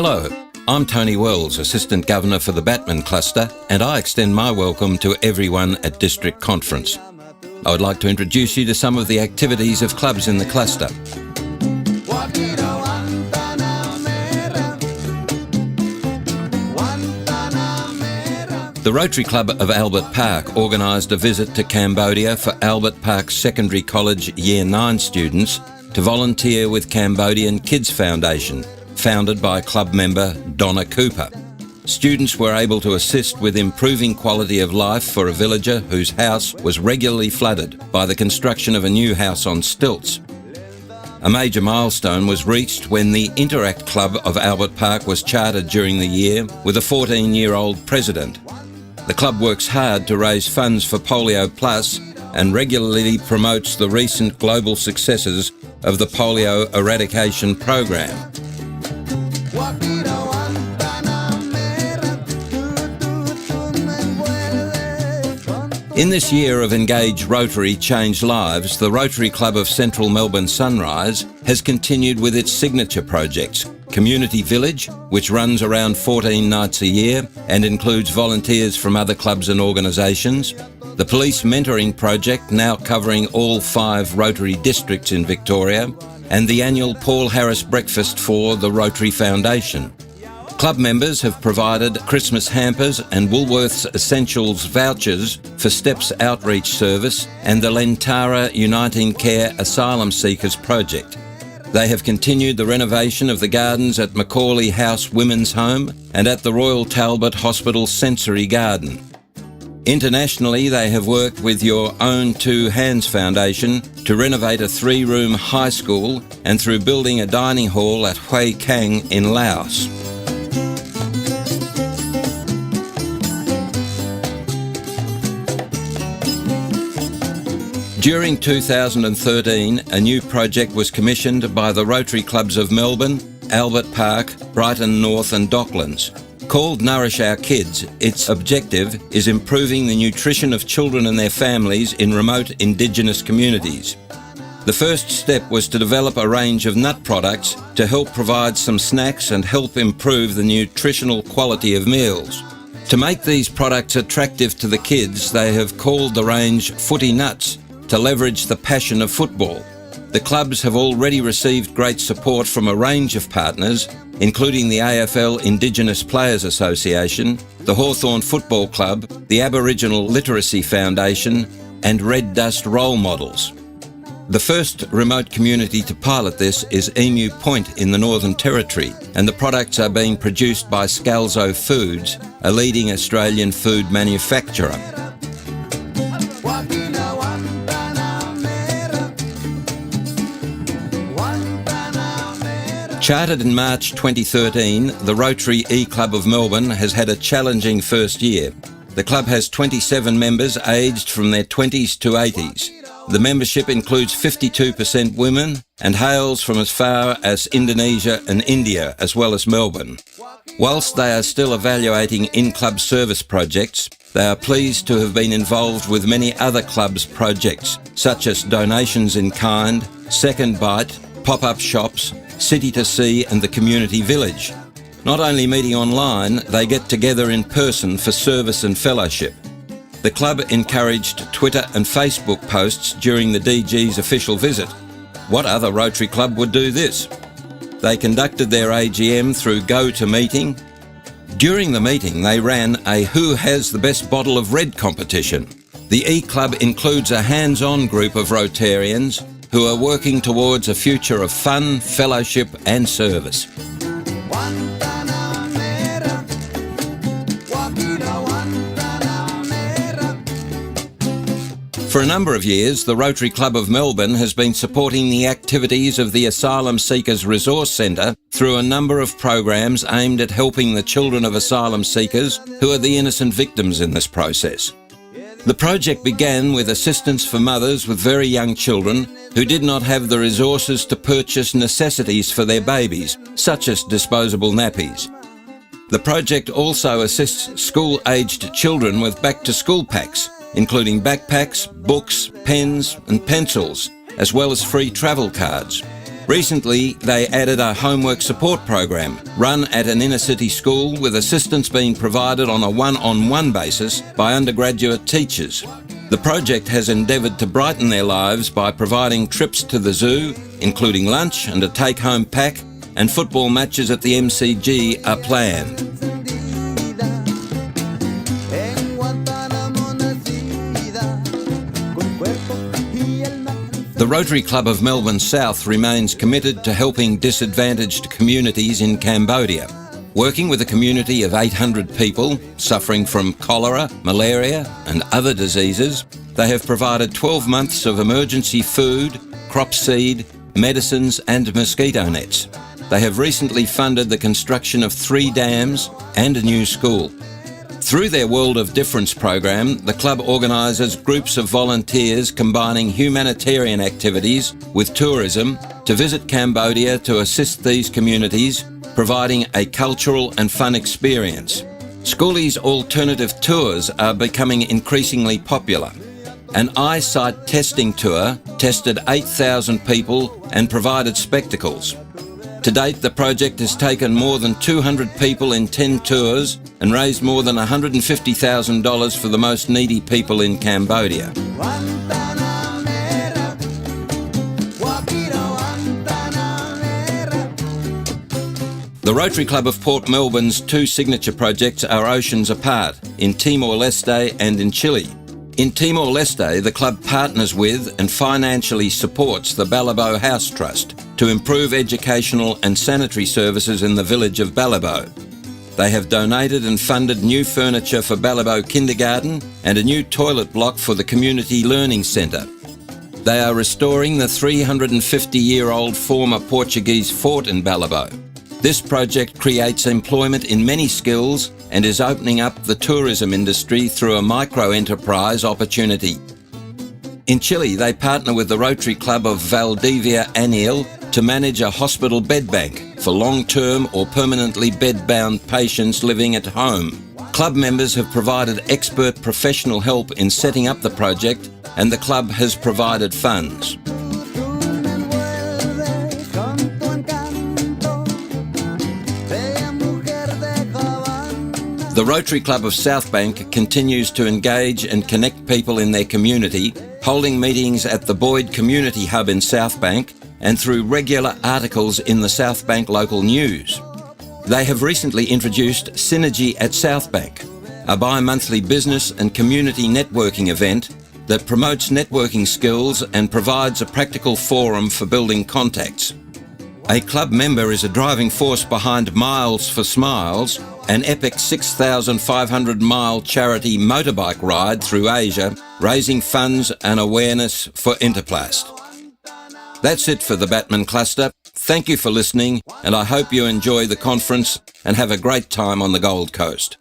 Hello, I'm Tony Wells, Assistant Governor for the Batman Cluster, and I extend my welcome to everyone at District Conference. I would like to introduce you to some of the activities of clubs in the cluster. The Rotary Club of Albert Park organised a visit to Cambodia for Albert Park Secondary College Year 9 students to volunteer with Cambodian Kids Foundation, founded by club member Donna Cooper. Students were able to assist with improving quality of life for a villager whose house was regularly flooded by the construction of a new house on stilts. A major milestone was reached when the Interact Club of Albert Park was chartered during the year with a 14-year-old president. The club works hard to raise funds for Polio Plus and regularly promotes the recent global successes of the polio eradication program. In this year of Engage Rotary Change Lives, the Rotary Club of Central Melbourne Sunrise has continued with its signature projects, Community Village, which runs around 14 nights a year and includes volunteers from other clubs and organisations, the Police Mentoring Project, now covering all 5 Rotary districts in Victoria, and the annual Paul Harris Breakfast for the Rotary Foundation. Club members have provided Christmas hampers and Woolworths Essentials vouchers for STEPS Outreach Service and the Lentara Uniting Care Asylum Seekers Project. They have continued the renovation of the gardens at Macaulay House Women's Home and at the Royal Talbot Hospital Sensory Garden. Internationally, they have worked with Your Own Two Hands Foundation to renovate a 3-room high school and through building a dining hall at Hue Cang in Laos. During 2013, a new project was commissioned by the Rotary Clubs of Melbourne, Albert Park, Brighton North and Docklands. Called Nourish Our Kids, its objective is improving the nutrition of children and their families in remote Indigenous communities. The first step was to develop a range of nut products to help provide some snacks and help improve the nutritional quality of meals. To make these products attractive to the kids, they have called the range Footy Nuts, to leverage the passion of football. The clubs have already received great support from a range of partners, including the AFL Indigenous Players Association, the Hawthorn Football Club, the Aboriginal Literacy Foundation, and Red Dust Role Models. The first remote community to pilot this is Emu Point in the Northern Territory, and the products are being produced by Scalzo Foods, a leading Australian food manufacturer. Chartered in March 2013, the Rotary E-Club of Melbourne has had a challenging first year. The club has 27 members aged from their 20s to 80s. The membership includes 52% women and hails from as far as Indonesia and India, as well as Melbourne. Whilst they are still evaluating in-club service projects, they are pleased to have been involved with many other clubs' projects, such as donations in kind, Second Bite, pop-up shops, City to See and the Community Village. Not only meeting online, they get together in person for service and fellowship. The club encouraged Twitter and Facebook posts during the DG's official visit. What other Rotary club would do this? They conducted their AGM through GoToMeeting. During the meeting, they ran a Who Has the Best Bottle of Red competition. The E-Club includes a hands-on group of Rotarians who are working towards a future of fun, fellowship and service. For a number of years, the Rotary Club of Melbourne has been supporting the activities of the Asylum Seekers Resource Centre through a number of programs aimed at helping the children of asylum seekers who are the innocent victims in this process. The project began with assistance for mothers with very young children who did not have the resources to purchase necessities for their babies, such as disposable nappies. The project also assists school-aged children with back-to-school packs, including backpacks, books, pens and pencils, as well as free travel cards. Recently, they added a homework support program run at an inner-city school with assistance being provided on a one-on-one basis by undergraduate teachers. The project has endeavoured to brighten their lives by providing trips to the zoo, including lunch and a take-home pack, and football matches at the MCG are planned. The Rotary Club of Melbourne South remains committed to helping disadvantaged communities in Cambodia. Working with a community of 800 people suffering from cholera, malaria and other diseases, they have provided 12 months of emergency food, crop seed, medicines and mosquito nets. They have recently funded the construction of 3 dams and a new school. Through their World of Difference program, the club organises groups of volunteers combining humanitarian activities with tourism to visit Cambodia to assist these communities, providing a cultural and fun experience. Schoolies' alternative tours are becoming increasingly popular. An eyesight testing tour tested 8,000 people and provided spectacles. To date, the project has taken more than 200 people in 10 tours and raised more than $150,000 for the most needy people in Cambodia. The Rotary Club of Port Melbourne's 2 signature projects are oceans apart, in Timor-Leste and in Chile. In Timor-Leste, the club partners with and financially supports the Balibo House Trust to improve educational and sanitary services in the village of Balibo. They have donated and funded new furniture for Balibo Kindergarten and a new toilet block for the Community Learning Centre. They are restoring the 350-year-old former Portuguese fort in Balibo. This project creates employment in many skills and is opening up the tourism industry through a micro-enterprise opportunity. In Chile, they partner with the Rotary Club of Valdivia Anil to manage a hospital bed bank for long-term or permanently bed-bound patients living at home. Club members have provided expert professional help in setting up the project, and the club has provided funds. The Rotary Club of Southbank continues to engage and connect people in their community, holding meetings at the Boyd Community Hub in Southbank and through regular articles in the Southbank local news. They have recently introduced Synergy at Southbank, a bi-monthly business and community networking event that promotes networking skills and provides a practical forum for building contacts. A club member is a driving force behind Miles for Smiles, an epic 6,500-mile charity motorbike ride through Asia, raising funds and awareness for Interplast. That's it for the Batman Cluster. Thank you for listening, and I hope you enjoy the conference and have a great time on the Gold Coast.